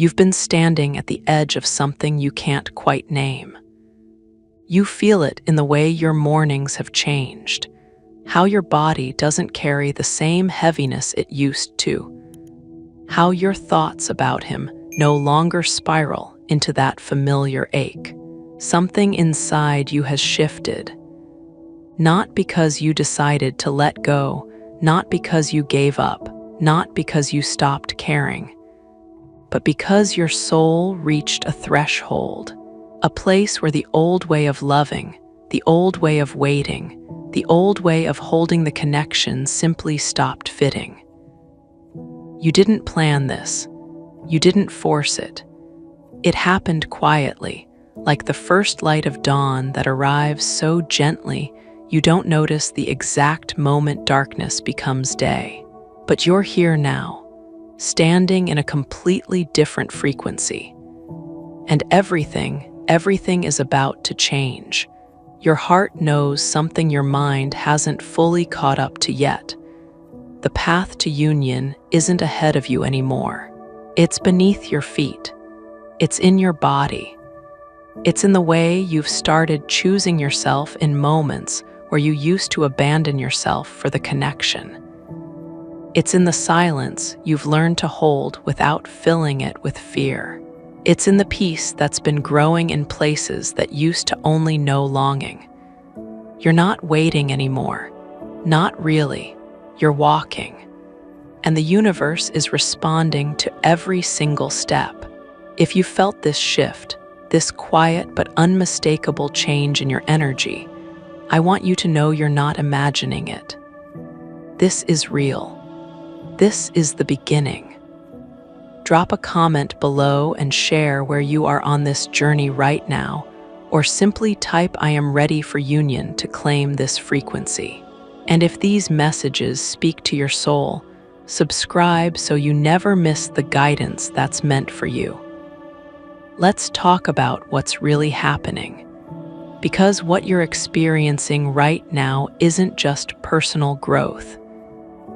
You've been standing at the edge of something you can't quite name. You feel it in the way your mornings have changed, how your body doesn't carry the same heaviness it used to, how your thoughts about him no longer spiral into that familiar ache. Something inside you has shifted, not because you decided to let go, not because you gave up, not because you stopped caring, but because your soul reached a threshold, a place where the old way of loving, the old way of waiting, the old way of holding the connection simply stopped fitting. You didn't plan this. You didn't force it. It happened quietly, like the first light of dawn that arrives so gently you don't notice the exact moment darkness becomes day. But you're here now, standing in a completely different frequency. And everything is about to change. Your heart knows something your mind hasn't fully caught up to yet. The path to union isn't ahead of you anymore. It's beneath your feet. It's in your body. It's in the way you've started choosing yourself in moments where you used to abandon yourself for the connection. It's in the silence you've learned to hold without filling it with fear. It's in the peace that's been growing in places that used to only know longing. You're not waiting anymore. Not really. You're walking. And the universe is responding to every single step. If you felt this shift, this quiet but unmistakable change in your energy, I want you to know you're not imagining it. This is real. This is the beginning. Drop a comment below and share where you are on this journey right now, or simply type "I am ready for union" to claim this frequency. And if these messages speak to your soul, subscribe so you never miss the guidance that's meant for you. Let's talk about what's really happening. Because what you're experiencing right now isn't just personal growth.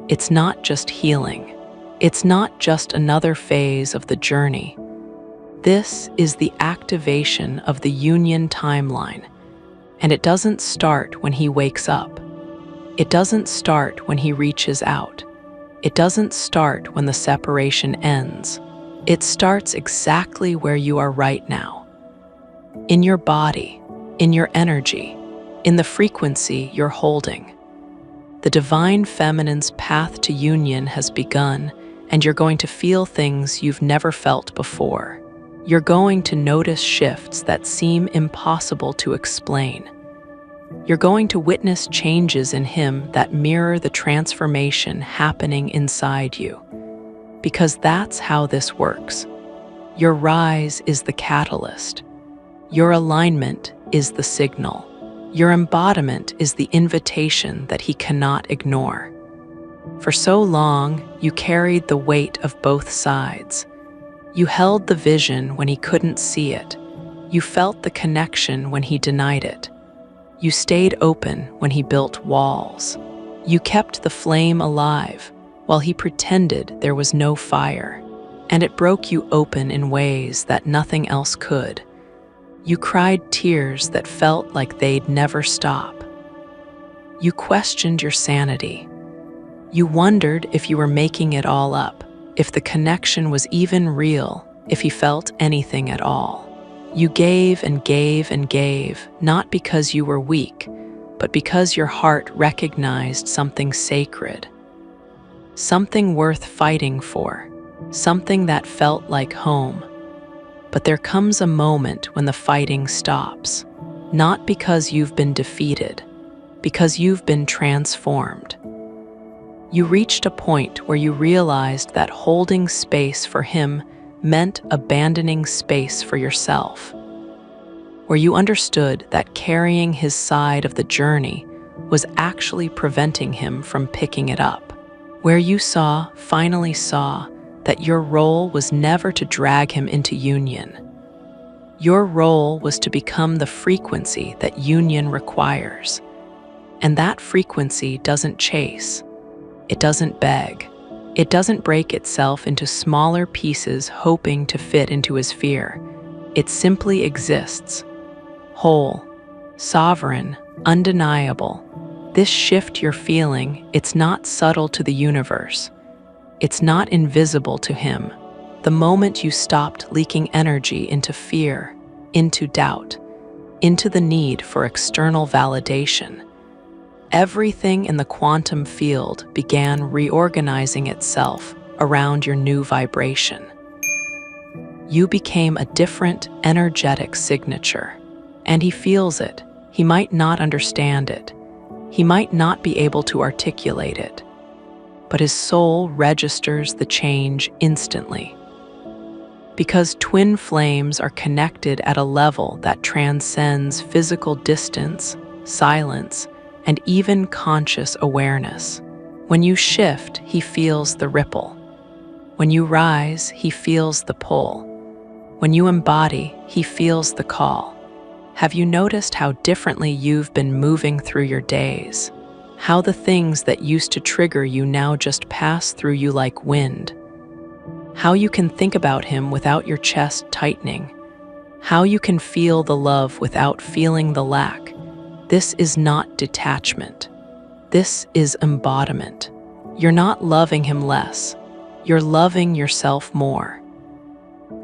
It's not just healing. It's not just another phase of the journey. This is the activation of the union timeline. And it doesn't start when he wakes up. It doesn't start when he reaches out. It doesn't start when the separation ends. It starts exactly where you are right now. In your body, in your energy, in the frequency you're holding. The divine feminine's path to union has begun, and you're going to feel things you've never felt before. You're going to notice shifts that seem impossible to explain. You're going to witness changes in him that mirror the transformation happening inside you. Because that's how this works. Your rise is the catalyst. Your alignment is the signal. Your embodiment is the invitation that he cannot ignore. For so long, you carried the weight of both sides. You held the vision when he couldn't see it. You felt the connection when he denied it. You stayed open when he built walls. You kept the flame alive while he pretended there was no fire. And it broke you open in ways that nothing else could. You cried tears that felt like they'd never stop. You questioned your sanity. You wondered if you were making it all up, if the connection was even real, if he felt anything at all. You gave and gave and gave, not because you were weak, but because your heart recognized something sacred. Something worth fighting for, something that felt like home. But there comes a moment when the fighting stops, not because you've been defeated, because you've been transformed. You reached a point where you realized that holding space for him meant abandoning space for yourself, where you understood that carrying his side of the journey was actually preventing him from picking it up, where you finally saw, that your role was never to drag him into union. Your role was to become the frequency that union requires. And that frequency doesn't chase. It doesn't beg. It doesn't break itself into smaller pieces hoping to fit into his fear. It simply exists, whole, sovereign, undeniable. This shift you're feeling, it's not subtle to the universe. It's not invisible to him. The moment you stopped leaking energy into fear, into doubt, into the need for external validation, everything in the quantum field began reorganizing itself around your new vibration. You became a different, energetic signature, and he feels it. He might not understand it. He might not be able to articulate it, but his soul registers the change instantly. Because twin flames are connected at a level that transcends physical distance, silence, and even conscious awareness. When you shift, he feels the ripple. When you rise, he feels the pull. When you embody, he feels the call. Have you noticed how differently you've been moving through your days? How the things that used to trigger you now just pass through you like wind? How you can think about him without your chest tightening? How you can feel the love without feeling the lack? This is not detachment. This is embodiment. You're not loving him less. You're loving yourself more.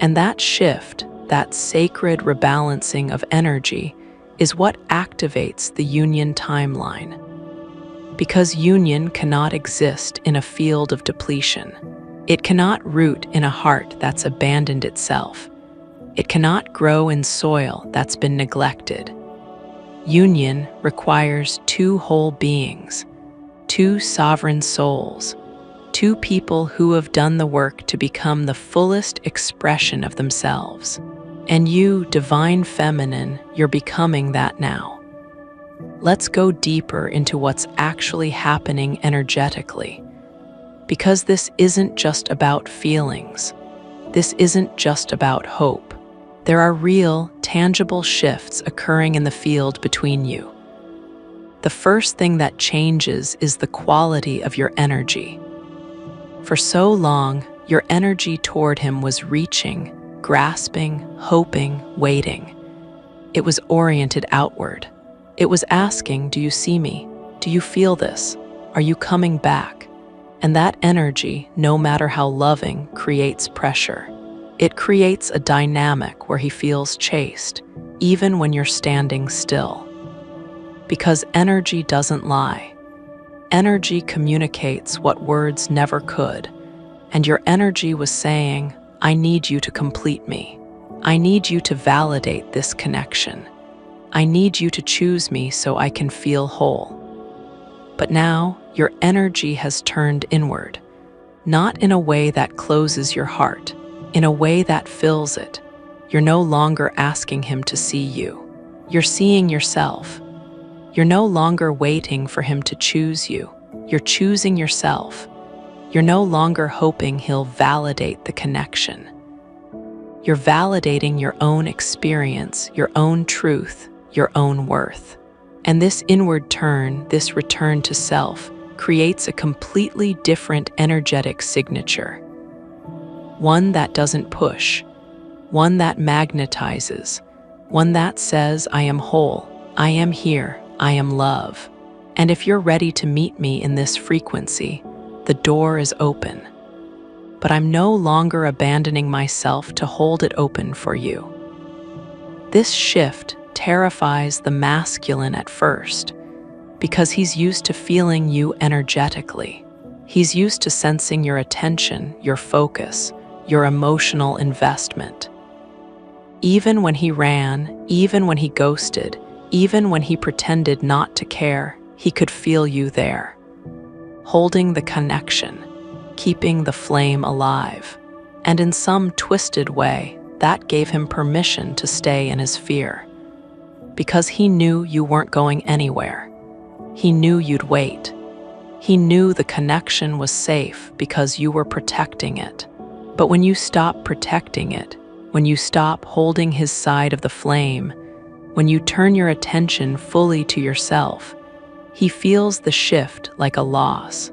And that shift, that sacred rebalancing of energy, is what activates the union timeline. Because union cannot exist in a field of depletion. It cannot root in a heart that's abandoned itself. It cannot grow in soil that's been neglected. Union requires two whole beings, two sovereign souls, two people who have done the work to become the fullest expression of themselves. And you, divine feminine, you're becoming that now. Let's go deeper into what's actually happening energetically. Because this isn't just about feelings. This isn't just about hope. There are real, tangible shifts occurring in the field between you. The first thing that changes is the quality of your energy. For so long, your energy toward him was reaching, grasping, hoping, waiting. It was oriented outward. It was asking, do you see me? Do you feel this? Are you coming back? And that energy, no matter how loving, creates pressure. It creates a dynamic where he feels chased, even when you're standing still. Because energy doesn't lie. Energy communicates what words never could. And your energy was saying, I need you to complete me. I need you to validate this connection. I need you to choose me so I can feel whole. But now, your energy has turned inward, not in a way that closes your heart, in a way that fills it. You're no longer asking him to see you. You're seeing yourself. You're no longer waiting for him to choose you. You're choosing yourself. You're no longer hoping he'll validate the connection. You're validating your own experience, your own truth, your own worth. And this inward turn, this return to self, creates a completely different energetic signature. One that doesn't push, one that magnetizes, one that says, I am whole, I am here, I am love. And if you're ready to meet me in this frequency, the door is open. But I'm no longer abandoning myself to hold it open for you. This shift terrifies the masculine at first, because he's used to feeling you energetically. He's used to sensing your attention, your focus, your emotional investment. Even when he ran, even when he ghosted, even when he pretended not to care, he could feel you there, holding the connection, keeping the flame alive. And in some twisted way, that gave him permission to stay in his fear. Because he knew you weren't going anywhere. He knew you'd wait. He knew the connection was safe because you were protecting it. But when you stop protecting it, when you stop holding his side of the flame, when you turn your attention fully to yourself, he feels the shift like a loss.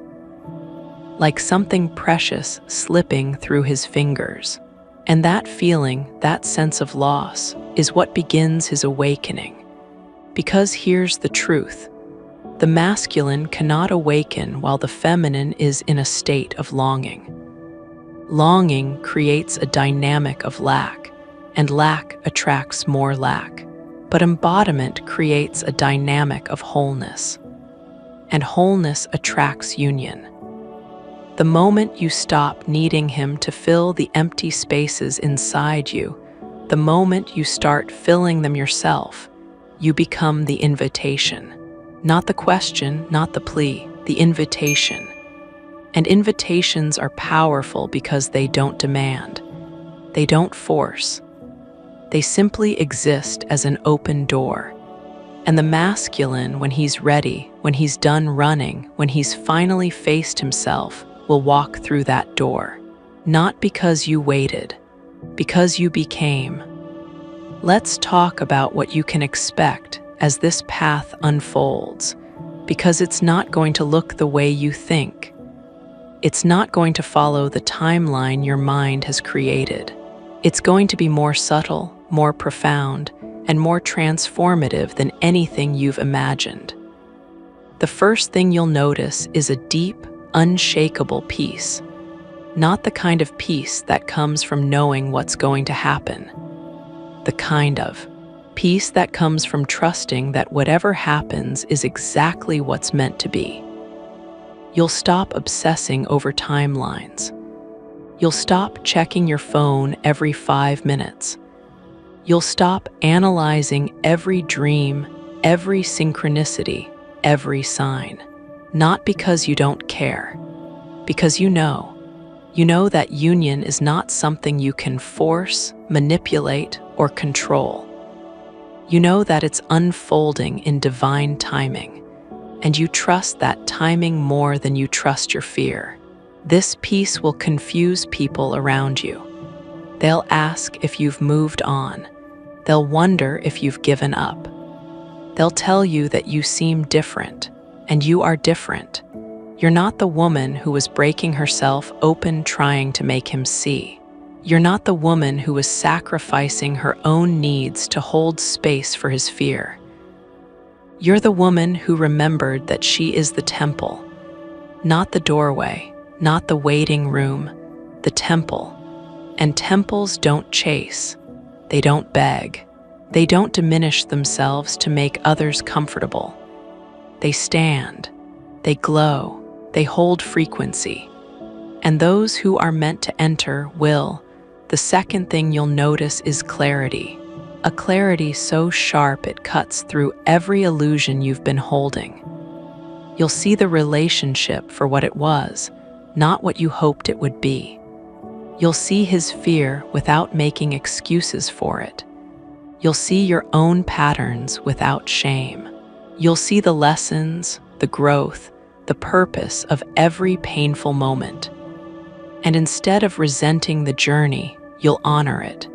like something precious slipping through his fingers. And that feeling, that sense of loss, is what begins his awakening. Because here's the truth. The masculine cannot awaken while the feminine is in a state of longing. Longing creates a dynamic of lack, and lack attracts more lack. But embodiment creates a dynamic of wholeness, and wholeness attracts union. The moment you stop needing him to fill the empty spaces inside you, the moment you start filling them yourself, you become the invitation. Not the question, not the plea, the invitation. And invitations are powerful because they don't demand. They don't force. They simply exist as an open door. And the masculine, when he's ready, when he's done running, when he's finally faced himself, will walk through that door. Not because you waited, because you became. Let's talk about what you can expect as this path unfolds, because it's not going to look the way you think. It's not going to follow the timeline your mind has created. It's going to be more subtle, more profound, and more transformative than anything you've imagined. The first thing you'll notice is a deep, unshakable peace. Not the kind of peace that comes from knowing what's going to happen. The kind of peace that comes from trusting that whatever happens is exactly what's meant to be. You'll stop obsessing over timelines. You'll stop checking your phone every 5 minutes. You'll stop analyzing every dream, every synchronicity, every sign. Not because you don't care, because you know. You know that union is not something you can force, manipulate, or control. You know that it's unfolding in divine timing, and you trust that timing more than you trust your fear. This peace will confuse people around you. They'll ask if you've moved on. They'll wonder if you've given up. They'll tell you that you seem different, and you are different. You're not the woman who was breaking herself open trying to make him see. You're not the woman who was sacrificing her own needs to hold space for his fear. You're the woman who remembered that she is the temple, not the doorway, not the waiting room, the temple. And temples don't chase. They don't beg. They don't diminish themselves to make others comfortable. They stand. They glow. They hold frequency. And those who are meant to enter will. The second thing you'll notice is clarity. A clarity so sharp it cuts through every illusion you've been holding. You'll see the relationship for what it was, not what you hoped it would be. You'll see his fear without making excuses for it. You'll see your own patterns without shame. You'll see the lessons, the growth, the purpose of every painful moment. And instead of resenting the journey, you'll honor it.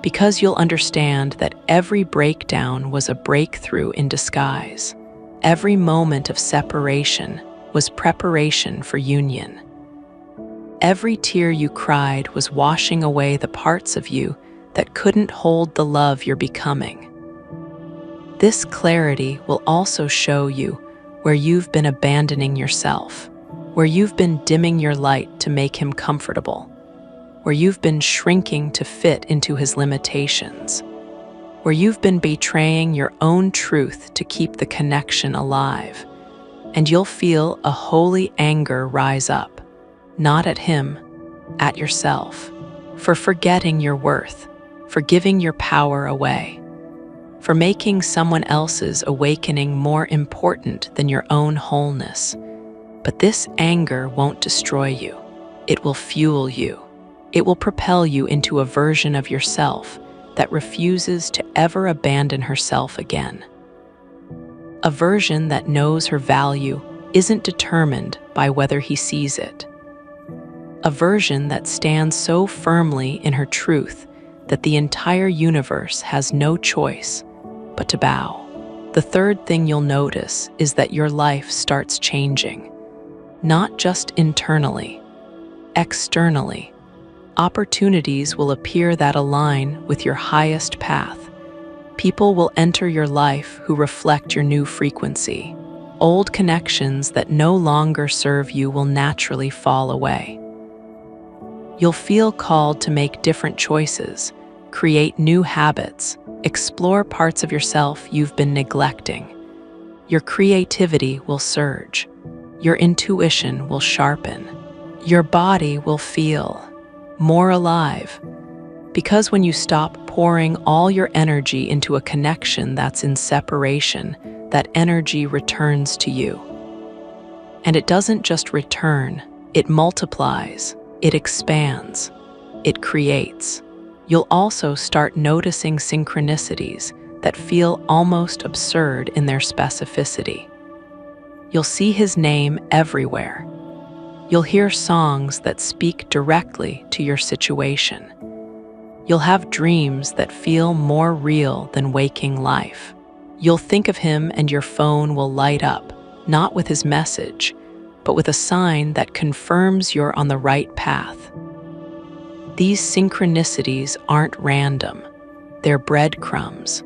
Because you'll understand that every breakdown was a breakthrough in disguise. Every moment of separation was preparation for union. Every tear you cried was washing away the parts of you that couldn't hold the love you're becoming. This clarity will also show you where you've been abandoning yourself, where you've been dimming your light to make him comfortable, where you've been shrinking to fit into his limitations, where you've been betraying your own truth to keep the connection alive. And you'll feel a holy anger rise up, not at him, at yourself, for forgetting your worth, for giving your power away, for making someone else's awakening more important than your own wholeness. But this anger won't destroy you. It will fuel you. It will propel you into a version of yourself that refuses to ever abandon herself again. A version that knows her value isn't determined by whether he sees it. A version that stands so firmly in her truth that the entire universe has no choice but to bow. The third thing you'll notice is that your life starts changing. not just internally, externally. Opportunities will appear that align with your highest path. People will enter your life who reflect your new frequency. Old connections that no longer serve you will naturally fall away. You'll feel called to make different choices, create new habits, explore parts of yourself you've been neglecting. Your creativity will surge. Your intuition will sharpen. Your body will feel more alive. Because when you stop pouring all your energy into a connection that's in separation, that energy returns to you. And it doesn't just return, it multiplies, it expands, it creates. You'll also start noticing synchronicities that feel almost absurd in their specificity. You'll see his name everywhere. You'll hear songs that speak directly to your situation. You'll have dreams that feel more real than waking life. You'll think of him and your phone will light up, not with his message, but with a sign that confirms you're on the right path. These synchronicities aren't random. They're breadcrumbs.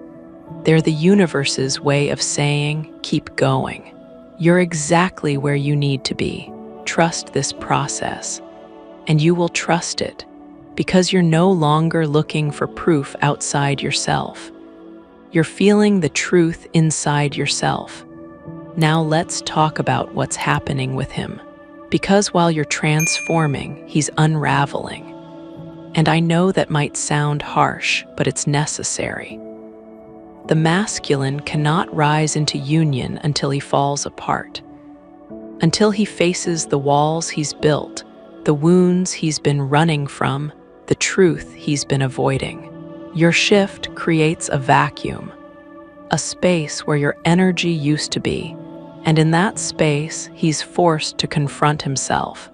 They're the universe's way of saying, keep going. You're exactly where you need to be. Trust this process. And you will trust it because you're no longer looking for proof outside yourself. You're feeling the truth inside yourself. Now let's talk about what's happening with him. Because while you're transforming, he's unraveling. And I know that might sound harsh, but it's necessary. The masculine cannot rise into union until he falls apart. Until he faces the walls he's built, the wounds he's been running from, the truth he's been avoiding. Your shift creates a vacuum, a space where your energy used to be, and in that space, he's forced to confront himself.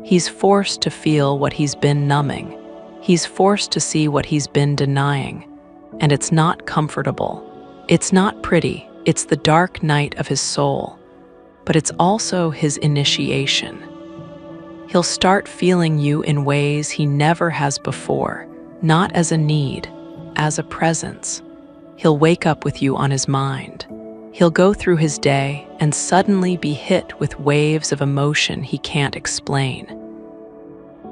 He's forced to feel what he's been numbing. He's forced to see what he's been denying. And it's not comfortable. It's not pretty. It's the dark night of his soul. But it's also his initiation. He'll start feeling you in ways he never has before, not as a need, as a presence. He'll wake up with you on his mind. He'll go through his day and suddenly be hit with waves of emotion he can't explain.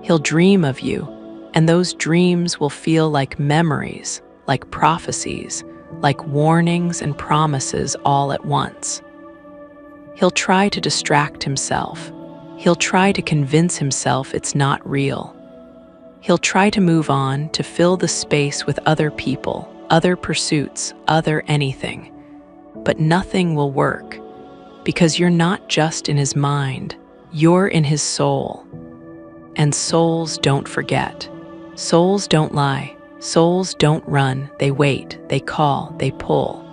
He'll dream of you, and those dreams will feel like memories, like prophecies, like warnings and promises all at once. He'll try to distract himself. He'll try to convince himself it's not real. He'll try to move on to fill the space with other people, other pursuits, other anything. But nothing will work, because you're not just in his mind, you're in his soul. And souls don't forget. Souls don't lie. Souls don't run, they wait, they call, they pull.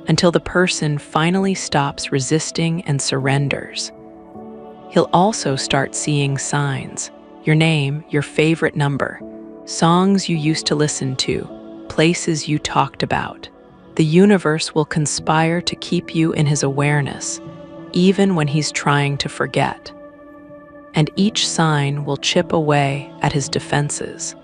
Until the person finally stops resisting and surrenders. He'll also start seeing signs. Your name, your favorite number, songs you used to listen to, places you talked about. The universe will conspire to keep you in his awareness, even when he's trying to forget. And each sign will chip away at his defenses.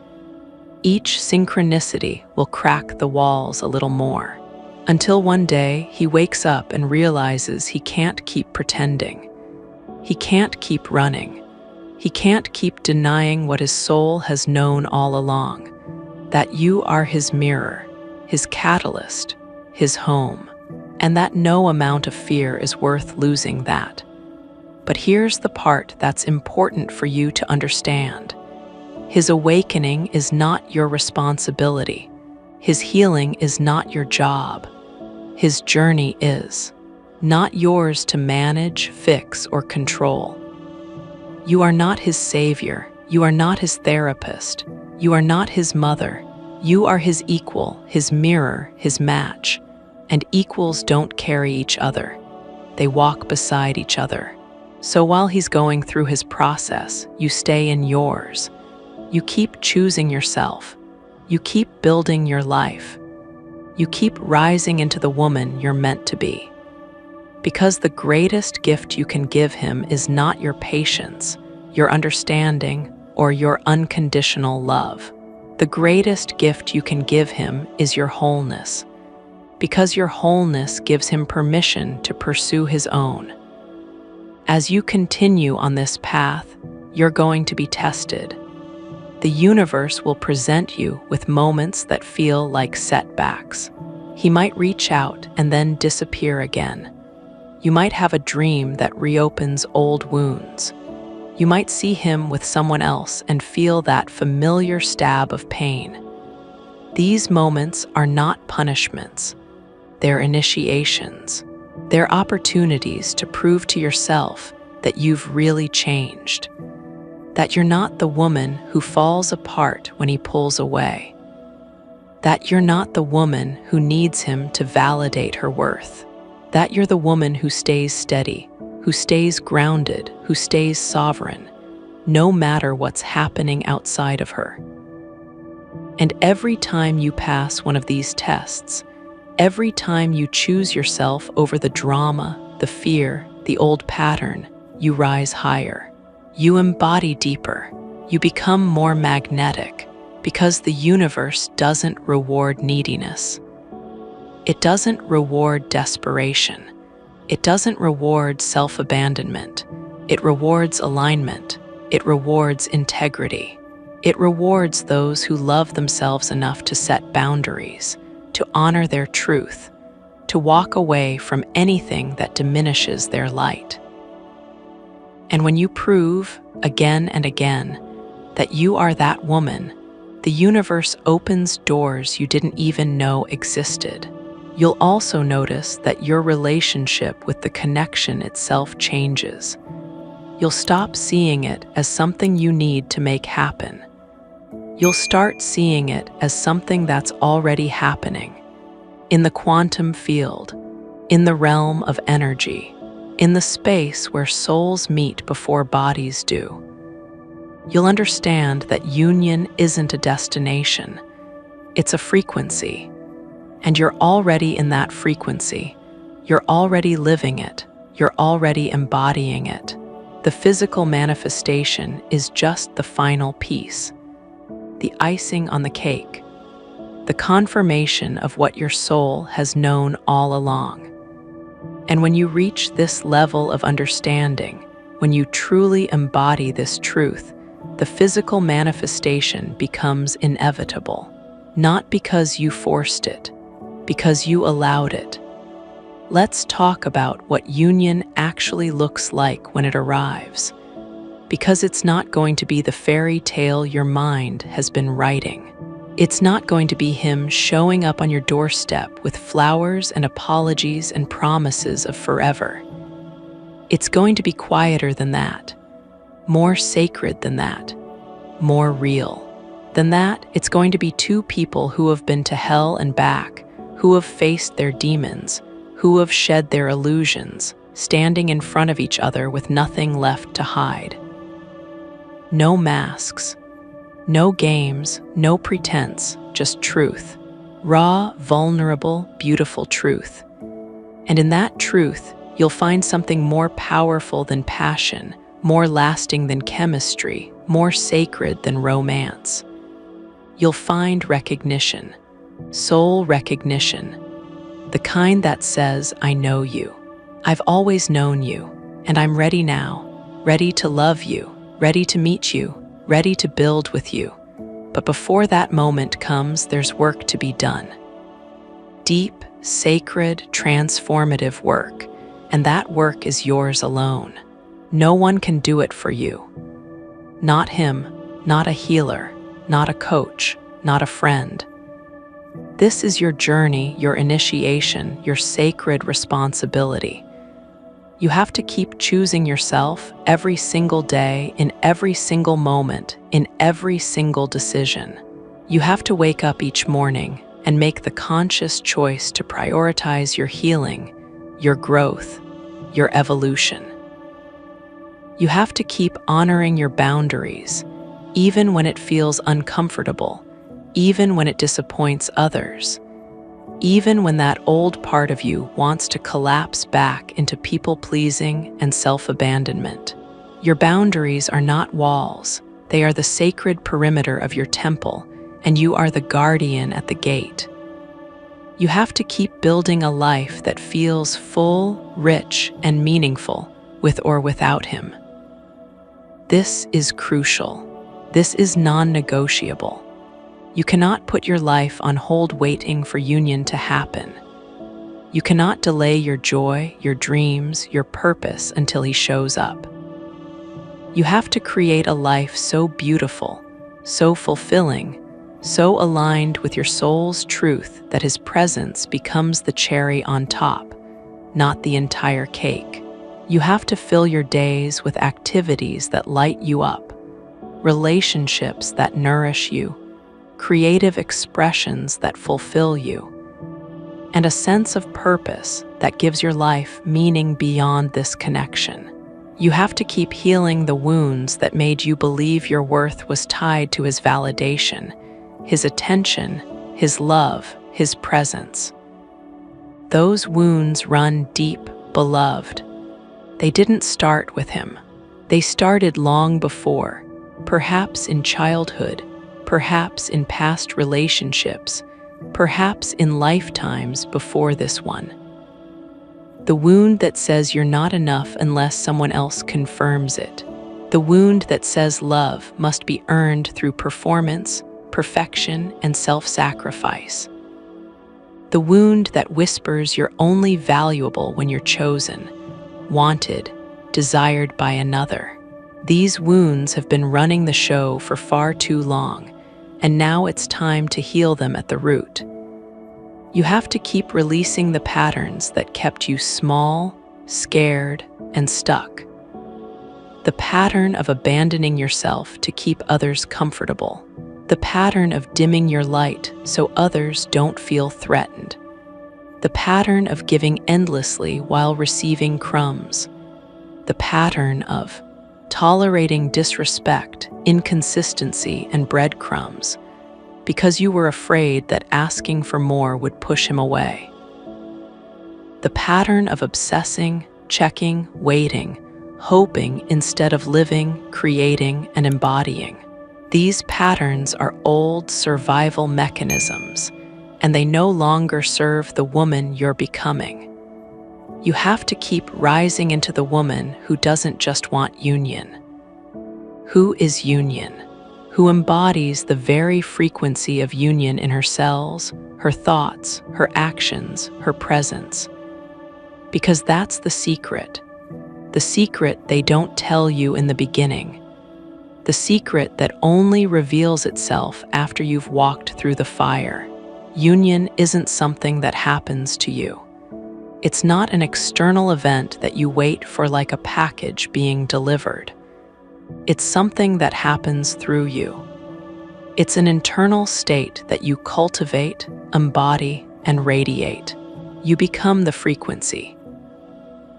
Each synchronicity will crack the walls a little more, until one day he wakes up and realizes he can't keep pretending. He can't keep running. He can't keep denying what his soul has known all along, that you are his mirror, his catalyst, his home, and that no amount of fear is worth losing that. But here's the part that's important for you to understand. His awakening is not your responsibility. His healing is not your job. His journey is not yours to manage, fix, or control. You are not his savior. You are not his therapist. You are not his mother. You are his equal, his mirror, his match. And equals don't carry each other. They walk beside each other. So while he's going through his process, you stay in yours. You keep choosing yourself. You keep building your life. You keep rising into the woman you're meant to be. Because the greatest gift you can give him is not your patience, your understanding, or your unconditional love. The greatest gift you can give him is your wholeness, because your wholeness gives him permission to pursue his own. As you continue on this path, you're going to be tested. The universe will present you with moments that feel like setbacks. He might reach out and then disappear again. You might have a dream that reopens old wounds. You might see him with someone else and feel that familiar stab of pain. These moments are not punishments. They're initiations. They're opportunities to prove to yourself that you've really changed. That you're not the woman who falls apart when he pulls away. That you're not the woman who needs him to validate her worth. That you're the woman who stays steady, who stays grounded, who stays sovereign, no matter what's happening outside of her. And every time you pass one of these tests, every time you choose yourself over the drama, the fear, the old pattern, you rise higher. You embody deeper. You become more magnetic because the universe doesn't reward neediness. It doesn't reward desperation. It doesn't reward self-abandonment. It rewards alignment. It rewards integrity. It rewards those who love themselves enough to set boundaries, to honor their truth, to walk away from anything that diminishes their light. And when you prove, again and again, that you are that woman, the universe opens doors you didn't even know existed. You'll also notice that your relationship with the connection itself changes. You'll stop seeing it as something you need to make happen. You'll start seeing it as something that's already happening, in the quantum field, in the realm of energy, in the space where souls meet before bodies do. You'll understand that union isn't a destination, it's a frequency. And you're already in that frequency. You're already living it. You're already embodying it. The physical manifestation is just the final piece, the icing on the cake, the confirmation of what your soul has known all along. And when you reach this level of understanding, when you truly embody this truth, the physical manifestation becomes inevitable, not because you forced it, because you allowed it. Let's talk about what union actually looks like when it arrives, because it's not going to be the fairy tale your mind has been writing. It's not going to be him showing up on your doorstep with flowers and apologies and promises of forever. It's going to be quieter than that, more sacred than that, more real. Than that, it's going to be two people who have been to hell and back, who have faced their demons, who have shed their illusions, standing in front of each other with nothing left to hide. No masks, no games, no pretense, just truth. Raw, vulnerable, beautiful truth. And in that truth, you'll find something more powerful than passion, more lasting than chemistry, more sacred than romance. You'll find recognition, soul recognition, the kind that says, I know you. I've always known you, and I'm ready now, ready to love you, ready to meet you, ready to build with you. But before that moment comes, there's work to be done. Deep, sacred, transformative work, and that work is yours alone. No one can do it for you. Not him, not a healer, not a coach, not a friend. This is your journey, your initiation, your sacred responsibility. You have to keep choosing yourself every single day, in every single moment, in every single decision. You have to wake up each morning and make the conscious choice to prioritize your healing, your growth, your evolution. You have to keep honoring your boundaries, even when it feels uncomfortable, even when it disappoints others, even when that old part of you wants to collapse back into people-pleasing and self-abandonment. Your boundaries are not walls. They are the sacred perimeter of your temple, and you are the guardian at the gate. You have to keep building a life that feels full, rich, and meaningful, with or without him. This is crucial. This is non-negotiable. You cannot put your life on hold waiting for union to happen. You cannot delay your joy, your dreams, your purpose until he shows up. You have to create a life so beautiful, so fulfilling, so aligned with your soul's truth that his presence becomes the cherry on top, not the entire cake. You have to fill your days with activities that light you up, relationships that nourish you, creative expressions that fulfill you, and a sense of purpose that gives your life meaning beyond this connection. You have to keep healing the wounds that made you believe your worth was tied to his validation, his attention, his love, his presence. Those wounds run deep, beloved. They didn't start with him. They started long before, perhaps in childhood, perhaps in past relationships, perhaps in lifetimes before this one. The wound that says you're not enough unless someone else confirms it. The wound that says love must be earned through performance, perfection, and self-sacrifice. The wound that whispers you're only valuable when you're chosen, wanted, desired by another. These wounds have been running the show for far too long, and now it's time to heal them at the root. You have to keep releasing the patterns that kept you small, scared, and stuck. The pattern of abandoning yourself to keep others comfortable. The pattern of dimming your light so others don't feel threatened. The pattern of giving endlessly while receiving crumbs. The pattern of tolerating disrespect, inconsistency, and breadcrumbs because you were afraid that asking for more would push him away. The pattern of obsessing, checking, waiting, hoping instead of living, creating, and embodying. These patterns are old survival mechanisms, and they no longer serve the woman you're becoming. You have to keep rising into the woman who doesn't just want union. Who is union? Who embodies the very frequency of union in her cells, her thoughts, her actions, her presence. Because that's the secret they don't tell you in the beginning, the secret that only reveals itself after you've walked through the fire. Union isn't something that happens to you. It's not an external event that you wait for like a package being delivered. It's something that happens through you. It's an internal state that you cultivate, embody, and radiate. You become the frequency.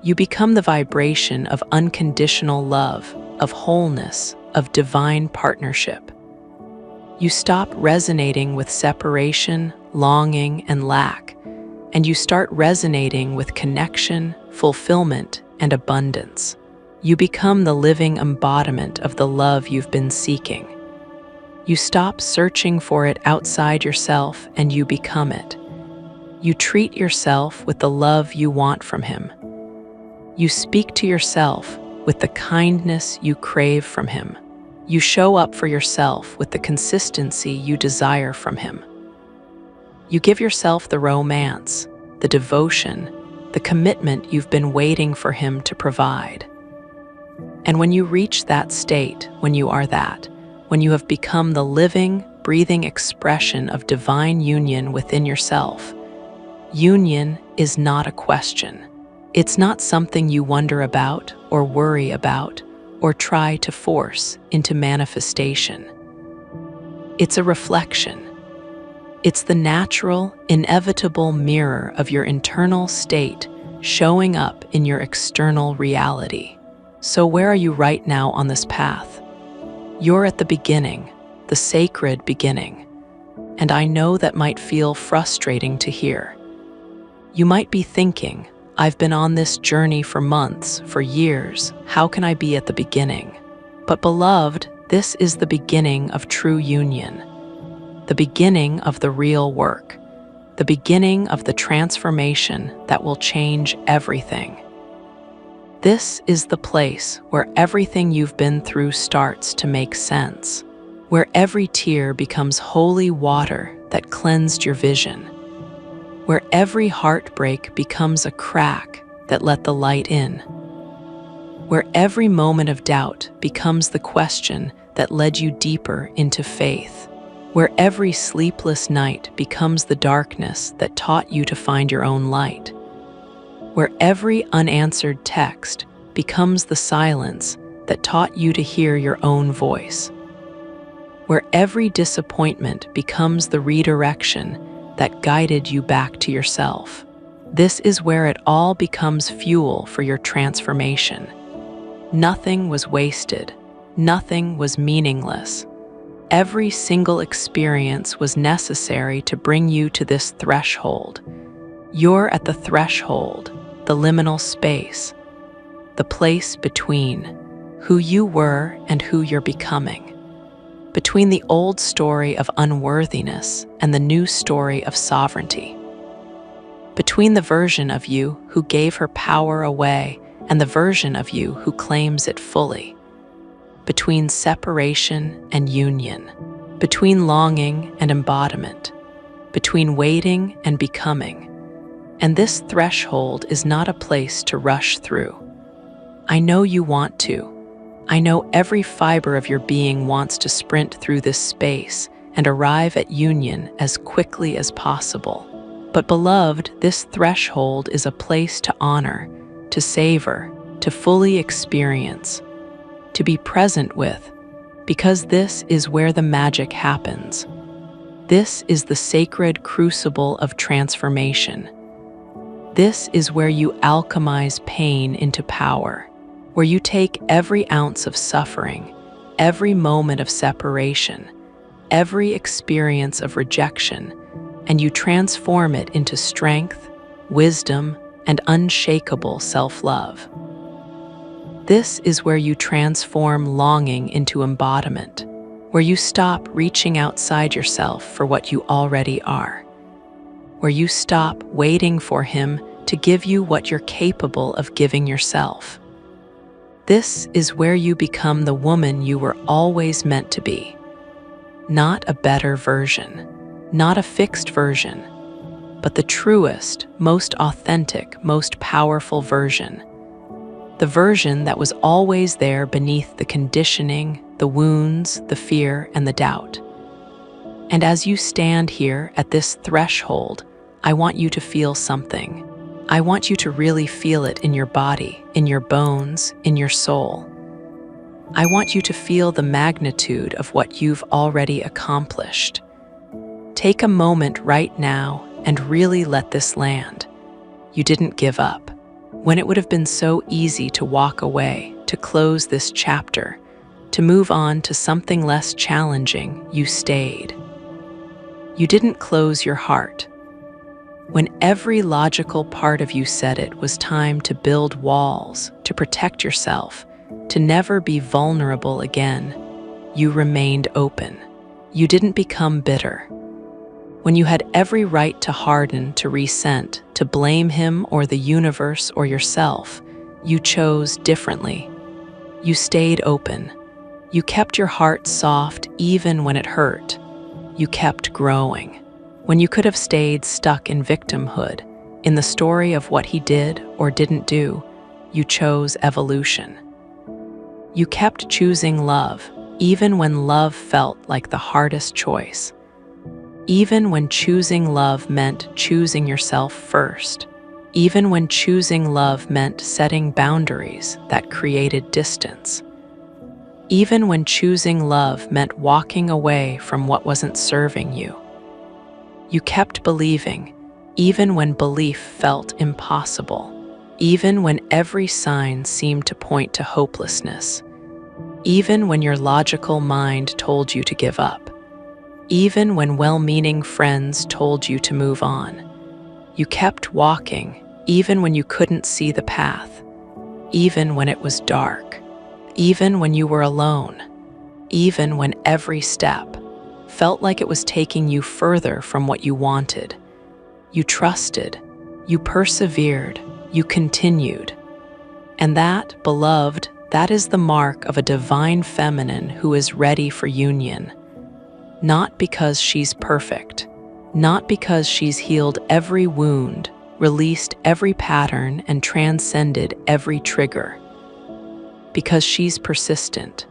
You become the vibration of unconditional love, of wholeness, of divine partnership. You stop resonating with separation, longing, and lack, and you start resonating with connection, fulfillment, and abundance. You become the living embodiment of the love you've been seeking. You stop searching for it outside yourself and you become it. You treat yourself with the love you want from him. You speak to yourself with the kindness you crave from him. You show up for yourself with the consistency you desire from him. You give yourself the romance, the devotion, the commitment you've been waiting for him to provide. And when you reach that state, when you are that, when you have become the living, breathing expression of divine union within yourself, union is not a question. It's not something you wonder about or worry about or try to force into manifestation. It's a reflection. It's the natural, inevitable mirror of your internal state showing up in your external reality. So where are you right now on this path? You're at the beginning, the sacred beginning. and I know that might feel frustrating to hear. You might be thinking, I've been on this journey for months, for years, how can I be at the beginning? But beloved, this is the beginning of true union, the beginning of the real work, the beginning of the transformation that will change everything. This is the place where everything you've been through starts to make sense, where every tear becomes holy water that cleansed your vision, where every heartbreak becomes a crack that let the light in, where every moment of doubt becomes the question that led you deeper into faith, where every sleepless night becomes the darkness that taught you to find your own light, where every unanswered text becomes the silence that taught you to hear your own voice, where every disappointment becomes the redirection that guided you back to yourself. This is where it all becomes fuel for your transformation. Nothing was wasted. Nothing was meaningless. Every single experience was necessary to bring you to this threshold. You're at the threshold, the liminal space, the place between who you were and who you're becoming, between the old story of unworthiness and the new story of sovereignty, between the version of you who gave her power away and the version of you who claims it fully, between separation and union, between longing and embodiment, between waiting and becoming. And this threshold is not a place to rush through. I know you want to. I know every fiber of your being wants to sprint through this space and arrive at union as quickly as possible. But beloved, this threshold is a place to honor, to savor, to fully experience, to be present with, because this is where the magic happens. This is the sacred crucible of transformation. This is where you alchemize pain into power, where you take every ounce of suffering, every moment of separation, every experience of rejection, and you transform it into strength, wisdom, and unshakable self-love. This is where you transform longing into embodiment, where you stop reaching outside yourself for what you already are, where you stop waiting for him to give you what you're capable of giving yourself. This is where you become the woman you were always meant to be. Not a better version, not a fixed version, but the truest, most authentic, most powerful version. The version that was always there beneath the conditioning, the wounds, the fear, and the doubt. And as you stand here at this threshold, I want you to feel something. I want you to really feel it in your body, in your bones, in your soul. I want you to feel the magnitude of what you've already accomplished. Take a moment right now and really let this land. You didn't give up. When it would have been so easy to walk away, to close this chapter, to move on to something less challenging, you stayed. You didn't close your heart. When every logical part of you said it was time to build walls, to protect yourself, to never be vulnerable again, you remained open. You didn't become bitter. When you had every right to harden, to resent, to blame him or the universe or yourself, you chose differently. You stayed open. You kept your heart soft even when it hurt. You kept growing. When you could have stayed stuck in victimhood, in the story of what he did or didn't do, you chose evolution. You kept choosing love, even when love felt like the hardest choice. Even when choosing love meant choosing yourself first. Even when choosing love meant setting boundaries that created distance. Even when choosing love meant walking away from what wasn't serving you. You kept believing, even when belief felt impossible, even when every sign seemed to point to hopelessness, even when your logical mind told you to give up, even when well-meaning friends told you to move on. You kept walking, even when you couldn't see the path, even when it was dark, even when you were alone, even when every step felt like it was taking you further from what you wanted. You trusted, you persevered, you continued. And that, beloved, that is the mark of a divine feminine who is ready for union. Not because she's perfect, not because she's healed every wound, released every pattern, and transcended every trigger. Because she's persistent.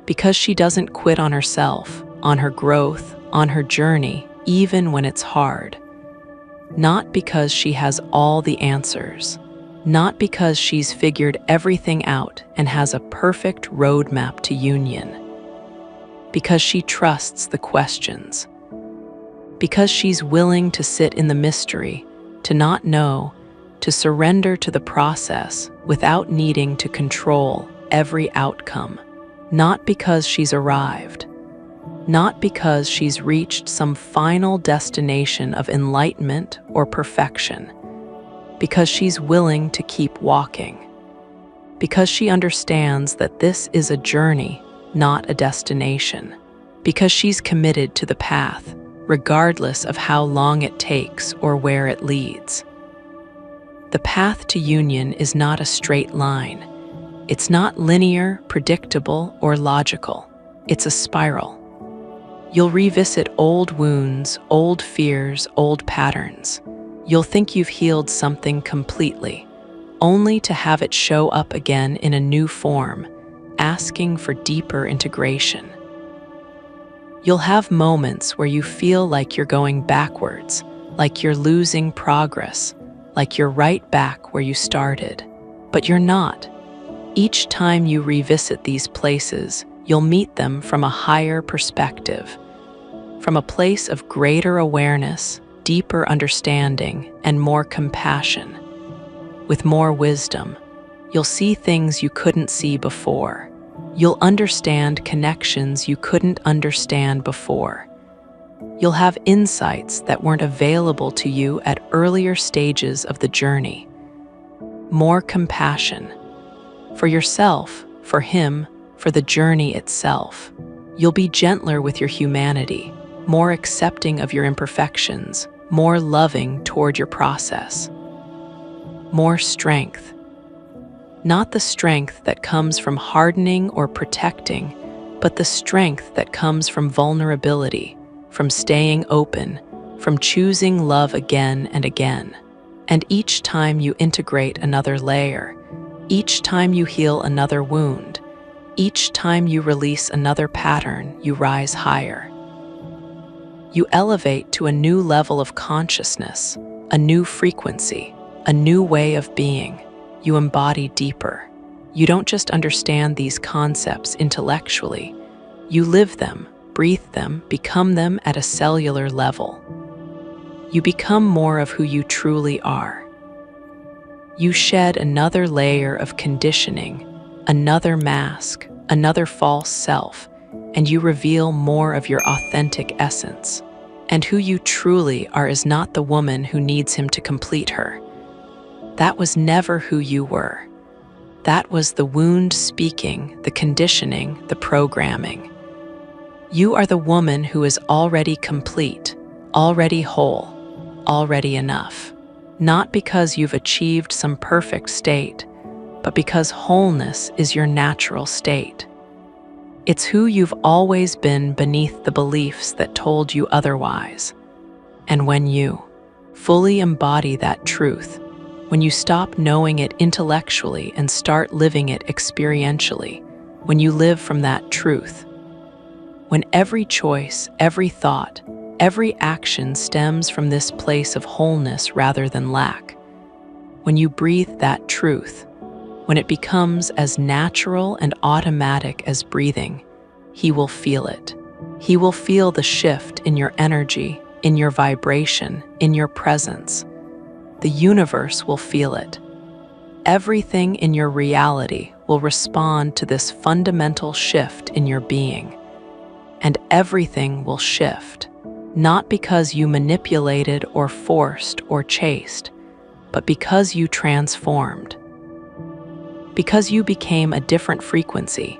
Because she doesn't quit on herself, on her growth, on her journey, even when it's hard. Not because she has all the answers. Not because she's figured everything out and has a perfect roadmap to union. Because she trusts the questions. Because she's willing to sit in the mystery, to not know, to surrender to the process without needing to control every outcome. Not because she's arrived. Not because she's reached some final destination of enlightenment or perfection. Because she's willing to keep walking. Because she understands that this is a journey, not a destination. Because she's committed to the path, regardless of how long it takes or where it leads. The path to union is not a straight line. It's not linear, predictable, or logical. It's a spiral. You'll revisit old wounds, old fears, old patterns. You'll think you've healed something completely, only to have it show up again in a new form, asking for deeper integration. You'll have moments where you feel like you're going backwards, like you're losing progress, like you're right back where you started. But you're not. Each time you revisit these places, you'll meet them from a higher perspective, from a place of greater awareness, deeper understanding, and more compassion. With more wisdom, you'll see things you couldn't see before. You'll understand connections you couldn't understand before. You'll have insights that weren't available to you at earlier stages of the journey. More compassion. For yourself, for him, for the journey itself. You'll be gentler with your humanity, more accepting of your imperfections, more loving toward your process. More strength. Not the strength that comes from hardening or protecting, but the strength that comes from vulnerability, from staying open, from choosing love again and again. And each time you integrate another layer, each time you heal another wound, each time you release another pattern, you rise higher. You elevate to a new level of consciousness, a new frequency, a new way of being. You embody deeper. You don't just understand these concepts intellectually. You live them, breathe them, become them at a cellular level. You become more of who you truly are. You shed another layer of conditioning, another mask, another false self, and you reveal more of your authentic essence. And who you truly are is not the woman who needs him to complete her. That was never who you were. That was the wound speaking, the conditioning, the programming. You are the woman who is already complete, already whole, already enough. Not because you've achieved some perfect state, but because wholeness is your natural state. It's who you've always been beneath the beliefs that told you otherwise. And when you fully embody that truth, when you stop knowing it intellectually and start living it experientially, when you live from that truth, when every choice, every thought, every action stems from this place of wholeness rather than lack, when you breathe that truth, when it becomes as natural and automatic as breathing, he will feel it. He will feel the shift in your energy, in your vibration, in your presence. The universe will feel it. Everything in your reality will respond to this fundamental shift in your being. and everything will shift, not because you manipulated or forced or chased, but because you transformed. Because you became a different frequency,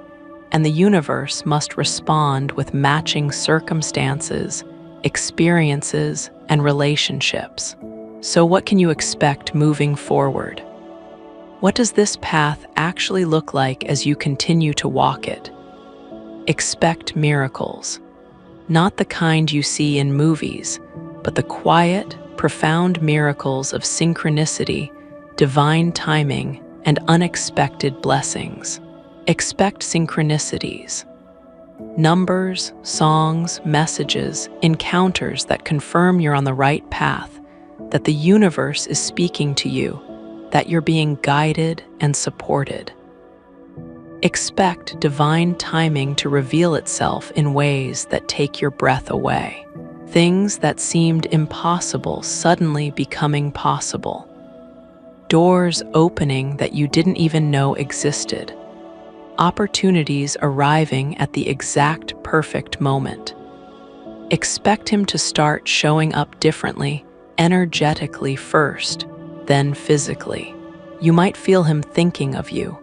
and the universe must respond with matching circumstances, experiences, and relationships. So what can you expect moving forward? What does this path actually look like as you continue to walk it? Expect miracles, not the kind you see in movies, but the quiet, profound miracles of synchronicity, divine timing, and unexpected blessings. Expect synchronicities, numbers, songs, messages, encounters that confirm you're on the right path, that the universe is speaking to you, that you're being guided and supported. Expect divine timing to reveal itself in ways that take your breath away. Things that seemed impossible suddenly becoming possible. Doors opening that you didn't even know existed. Opportunities arriving at the exact perfect moment. Expect him to start showing up differently, energetically first, then physically. You might feel him thinking of you.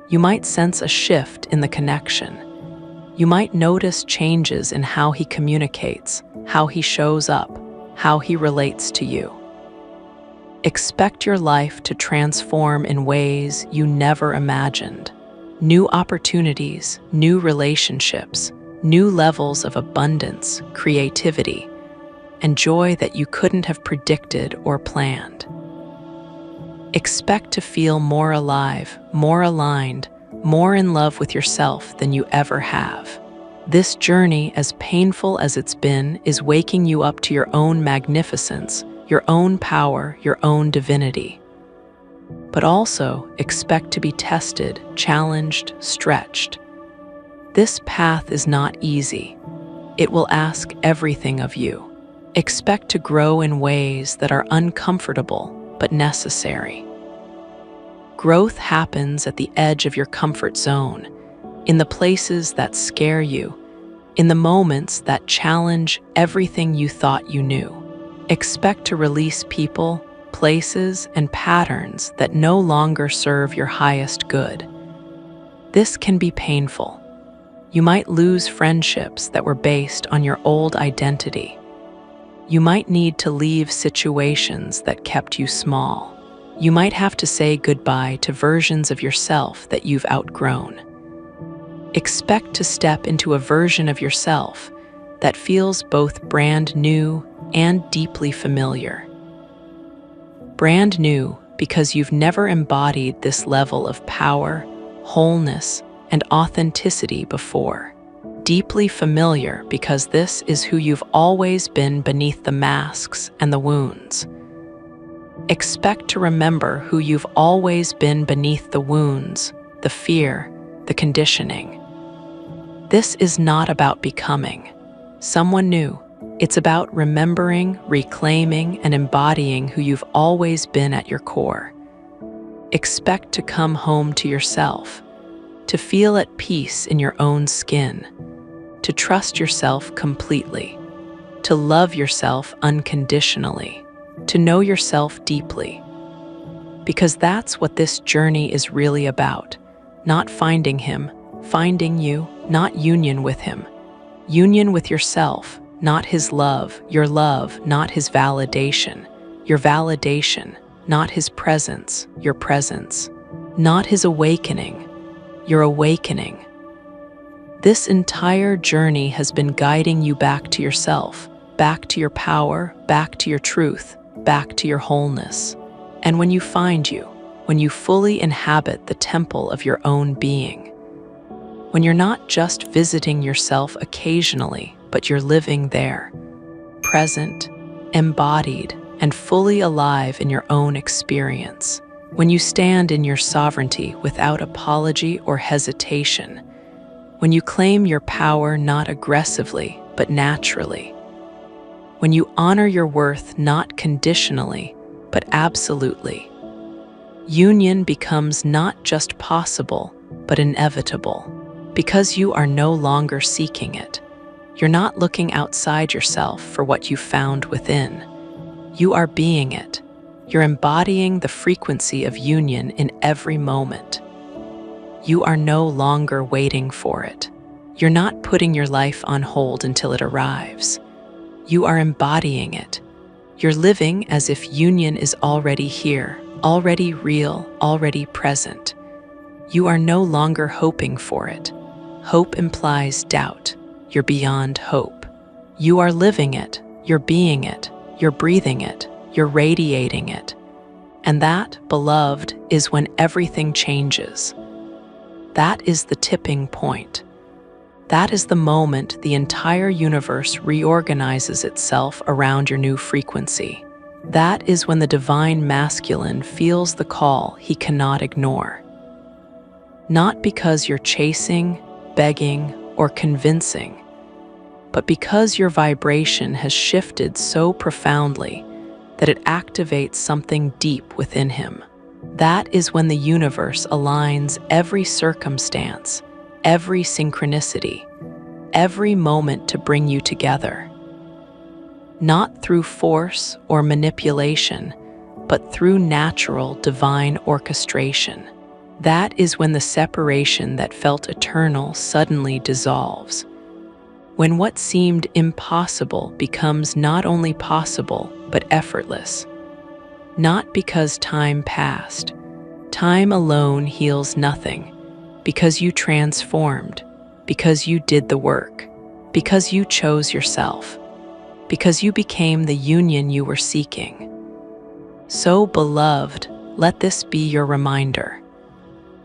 You might sense a shift in the connection. You might notice changes in how he communicates, how he shows up, how he relates to you. Expect your life to transform in ways you never imagined. New opportunities, new relationships, new levels of abundance, creativity, and joy that you couldn't have predicted or planned. Expect to feel more alive, more aligned, more in love with yourself than you ever have. This journey, as painful as it's been, is waking you up to your own magnificence, your own power, your own divinity. But also expect to be tested, challenged, stretched. This path is not easy. It will ask everything of you. Expect to grow in ways that are uncomfortable but necessary. Growth happens at the edge of your comfort zone, in the places that scare you, in the moments that challenge everything you thought you knew. Expect to release people, places, and patterns that no longer serve your highest good. This can be painful. You might lose friendships that were based on your old identity. You might need to leave situations that kept you small. You might have to say goodbye to versions of yourself that you've outgrown. Expect to step into a version of yourself that feels both brand new and deeply familiar. Brand new because you've never embodied this level of power, wholeness, and authenticity before. Deeply familiar because this is who you've always been beneath the masks and the wounds. Expect to remember who you've always been beneath the wounds, the fear, the conditioning. This is not about becoming someone new. It's about remembering, reclaiming, and embodying who you've always been at your core. Expect to come home to yourself, to feel at peace in your own skin, to trust yourself completely, to love yourself unconditionally, to know yourself deeply. Because that's what this journey is really about. Not finding him, finding you, not union with him. Union with yourself, not his love, your love, not his validation, your validation, not his presence, your presence, not his awakening, your awakening. This entire journey has been guiding you back to yourself, back to your power, back to your truth, back to your wholeness. And when you find you, when you fully inhabit the temple of your own being, when you're not just visiting yourself occasionally, but you're living there, present, embodied, and fully alive in your own experience, when you stand in your sovereignty without apology or hesitation, when you claim your power not aggressively, but naturally, when you honor your worth not conditionally, but absolutely, union becomes not just possible, but inevitable, because you are no longer seeking it. You're not looking outside yourself for what you found within. You are being it. You're embodying the frequency of union in every moment. You are no longer waiting for it. You're not putting your life on hold until it arrives. You are embodying it. You're living as if union is already here, already real, already present. You are no longer hoping for it. Hope implies doubt. You're beyond hope. You are living it. You're being it. You're breathing it. You're radiating it. And that, beloved, is when everything changes. That is the tipping point. That is the moment the entire universe reorganizes itself around your new frequency. That is when the divine masculine feels the call he cannot ignore. Not because you're chasing, begging, or convincing, but because your vibration has shifted so profoundly that it activates something deep within him. That is when the universe aligns every circumstance, every synchronicity, every moment to bring you together. Not through force or manipulation, but through natural divine orchestration. That is when the separation that felt eternal suddenly dissolves. When what seemed impossible becomes not only possible, but effortless. Not because time passed. Time alone heals nothing. Because you transformed. Because you did the work. Because you chose yourself. Because you became the union you were seeking. So, beloved, let this be your reminder.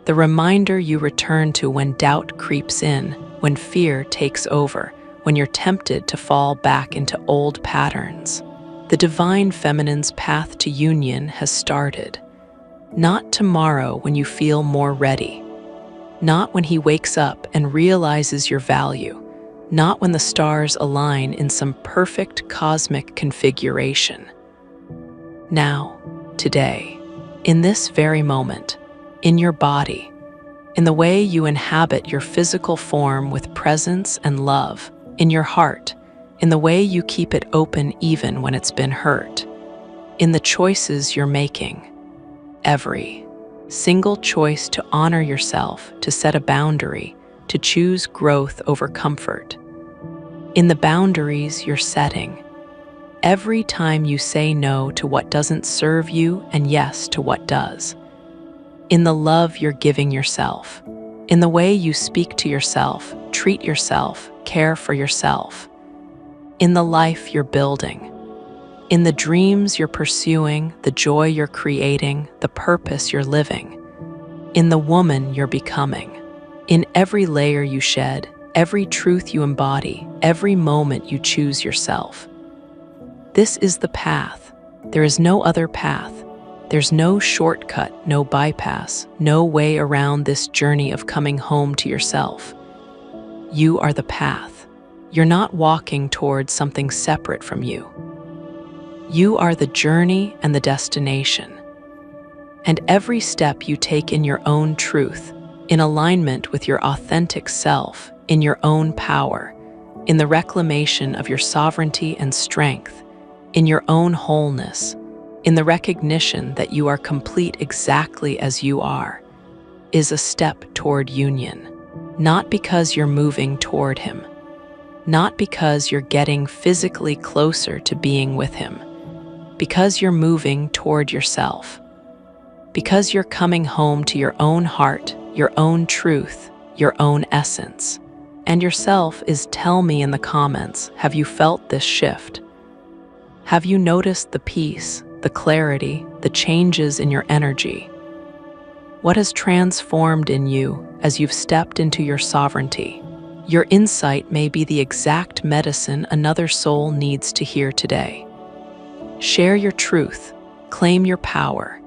The reminder you return to when doubt creeps in, when fear takes over, when you're tempted to fall back into old patterns. The divine feminine's path to union has started. Not tomorrow when you feel more ready. Not when he wakes up and realizes your value. Not when the stars align in some perfect cosmic configuration. Now, today, in this very moment, in your body, in the way you inhabit your physical form with presence and love, in your heart, in the way you keep it open even when it's been hurt, in the choices you're making. Every single choice to honor yourself, to set a boundary, to choose growth over comfort. In the boundaries you're setting, every time you say no to what doesn't serve you and yes to what does. In the love you're giving yourself, in the way you speak to yourself, treat yourself, care for yourself. In the life you're building, in the dreams you're pursuing, the joy you're creating, the purpose you're living, in the woman you're becoming, in every layer you shed, every truth you embody, every moment you choose yourself. This is the path. There is no other path. There's no shortcut, no bypass, no way around this journey of coming home to yourself. You are the path. You're not walking towards something separate from you. You are the journey and the destination. And every step you take in your own truth, in alignment with your authentic self, in your own power, in the reclamation of your sovereignty and strength, in your own wholeness, in the recognition that you are complete exactly as you are, is a step toward union. Not because you're moving toward him, not because you're getting physically closer to being with him, because you're moving toward yourself, because you're coming home to your own heart, your own truth, your own essence. And yourself is tell me in the comments, have you felt this shift? Have you noticed the peace, the clarity, the changes in your energy? What has transformed in you as you've stepped into your sovereignty? Your insight may be the exact medicine another soul needs to hear today. Share your truth, claim your power,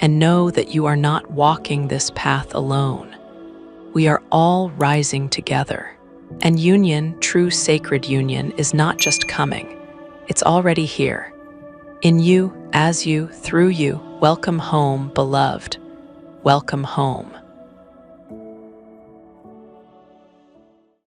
and know that you are not walking this path alone. We are all rising together. And union, true sacred union, is not just coming. It's already here. In you, as you, through you. Welcome home, beloved. Welcome home.